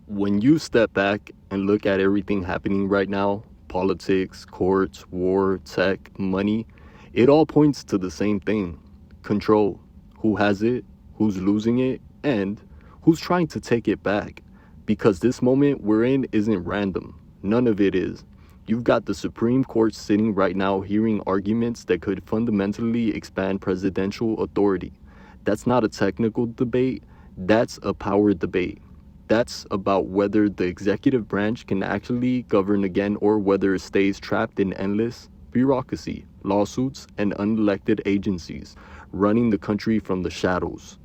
When you step back and look at everything happening right now, politics, courts, war, tech, money, it all points to the same thing: control. Who has it, who's losing it, and who's trying to take it back. Because this moment we're in isn't random. None of it is. You've got the Supreme Court sitting right now hearing arguments that could fundamentally expand presidential authority. That's not a technical debate, that's a power debate. That's about whether the executive branch can actually govern again or whether it stays trapped in endless bureaucracy, lawsuits, and unelected agencies running the country from the shadows.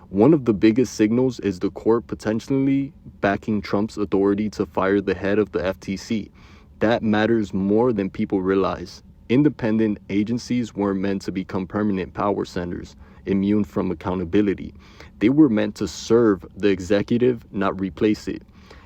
One of the biggest signals is the court potentially backing Trump's authority to fire the head of the FTC. That matters more than people realize. Independent agencies weren't meant to become permanent power centers, immune from accountability. They were meant to serve the executive, not replace it.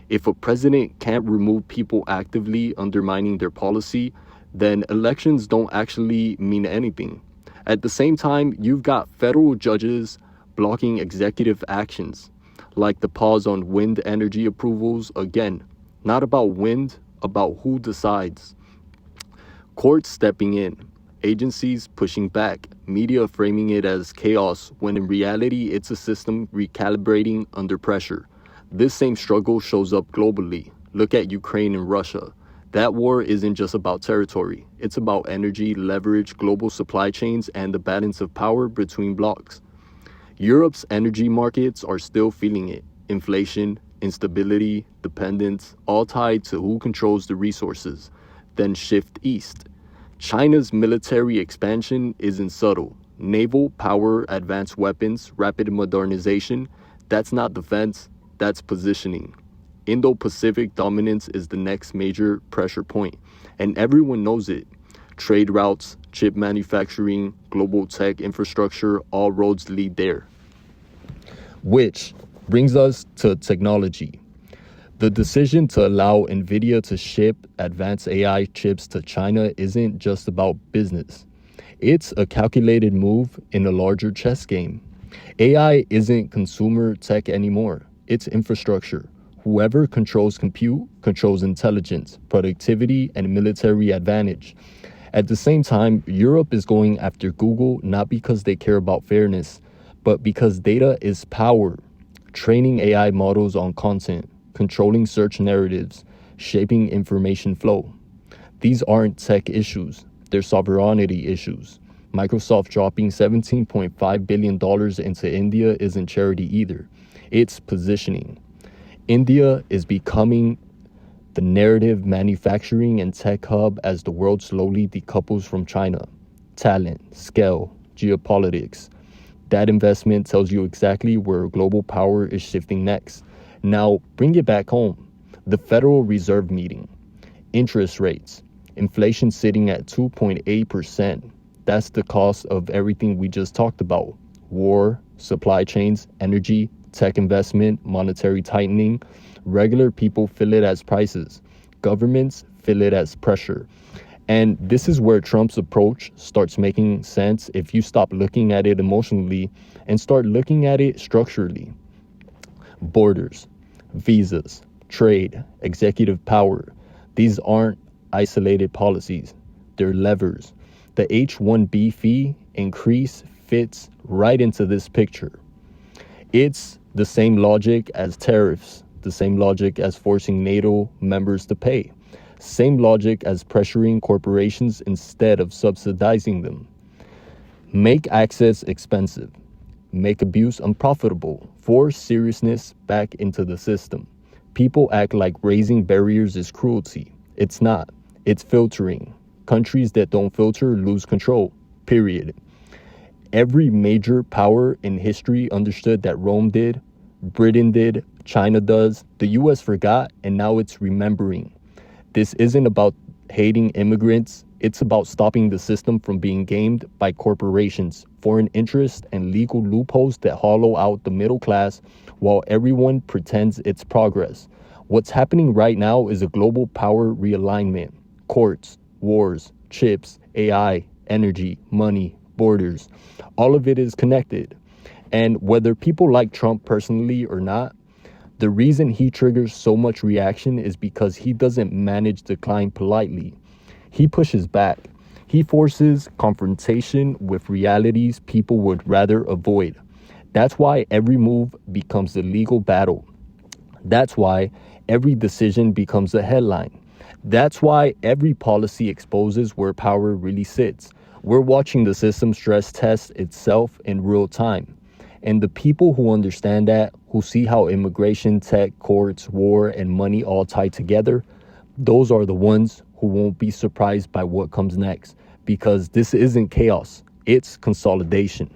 If a president can't remove people actively undermining their policy, then elections don't actually mean anything. At the same time, you've got federal judges blocking executive actions, like the pause on wind energy approvals. Again, not about wind, about who decides. Courts stepping in, agencies pushing back, media framing it as chaos when in reality it's a system recalibrating under pressure. This same struggle shows up globally. Look at Ukraine and Russia. That war isn't just about territory. It's about energy, leverage, global supply chains, and the balance of power between blocs. Europe's energy markets are still feeling it. Inflation, instability, dependence, all tied to who controls the resources. Then shift east. China's military expansion isn't subtle. Naval power, advanced weapons, rapid modernization, that's not defense, that's positioning. Indo-Pacific dominance is the next major pressure point, and everyone knows it. Trade routes, chip manufacturing, global tech infrastructure, all roads lead there. Which brings us to technology. The decision to allow NVIDIA to ship advanced AI chips to China isn't just about business. It's a calculated move in a larger chess game. AI isn't consumer tech anymore. It's infrastructure. Whoever controls compute controls intelligence, productivity, and military advantage. At the same time, Europe is going after Google not because they care about fairness, but because data is power. Training AI models on content, controlling search narratives, shaping information flow. These aren't tech issues, they're sovereignty issues. Microsoft dropping $17.5 billion into India isn't charity either. It's positioning. India is becoming the narrative manufacturing and tech hub as the world slowly decouples from China. Talent, scale, geopolitics. That investment tells you exactly where global power is shifting next. Now, bring it back home. The Federal Reserve meeting. Interest rates. Inflation sitting at 2.8%. That's the cost of everything we just talked about. War, supply chains, energy, tech investment, monetary tightening. Regular people feel it as prices. Governments feel it as pressure. And this is where Trump's approach starts making sense if you stop looking at it emotionally and start looking at it structurally. Borders, visas, trade, executive power. These aren't isolated policies. They're levers. The H-1B fee increase fits right into this picture. It's the same logic as tariffs, the same logic as forcing NATO members to pay, same logic as pressuring corporations instead of subsidizing them. Make access expensive, make abuse unprofitable, force seriousness back into the system. People act like raising barriers is cruelty. It's not. It's filtering. Countries that don't filter lose control, period. Every major power in history understood that Rome did, Britain did, China does. The US forgot, and now it's remembering. This isn't about hating immigrants. It's about stopping the system from being gamed by corporations, foreign interests, and legal loopholes that hollow out the middle class while everyone pretends it's progress. What's happening right now is a global power realignment. Courts, wars, chips, AI, energy, money, borders. All of it is connected. And whether people like Trump personally or not, The reason he triggers so much reaction is because he doesn't manage decline politely. He pushes back. He forces confrontation with realities people would rather avoid. That's why every move becomes a legal battle. That's why every decision becomes a headline. That's why every policy exposes where power really sits. We're watching the system stress test itself in real time. And the people who understand that, who see how immigration, tech, courts, war, and money all tie together, those are the ones who won't be surprised by what comes next. Because this isn't chaos, it's consolidation.